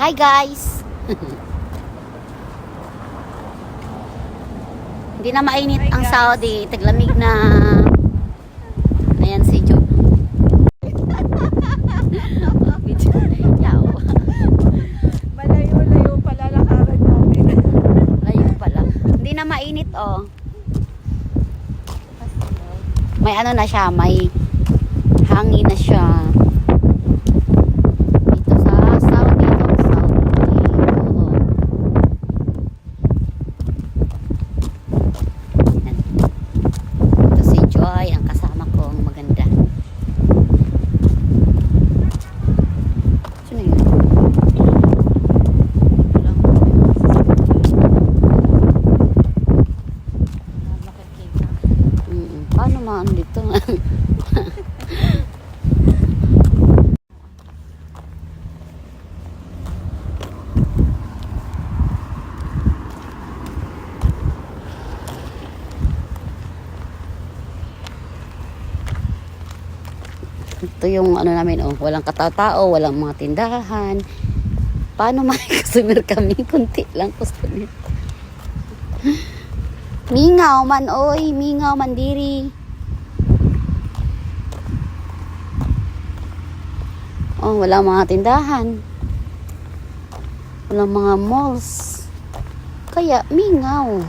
Hi guys! Hindi na mainit ang Saudi. Taglamig na. Ayan si Jo. Yaw. Malayo-layo pala lakaran natin. Layo pala. Hindi na mainit oh. May ano na siya, may hangin na siya. Dito sa Saudi, Oo. Yan. Ito si Joy, ang kasama ko, ang maganda. Sino yun? Paano man dito? Ito yung ano namin, oh, walang katao-tao, walang mga tindahan. Paano may customer kami? Kunti lang customer. Mingaw man, oy, mingaw man diri. Oh, walang mga tindahan. Walang mga malls. Kaya mingaw.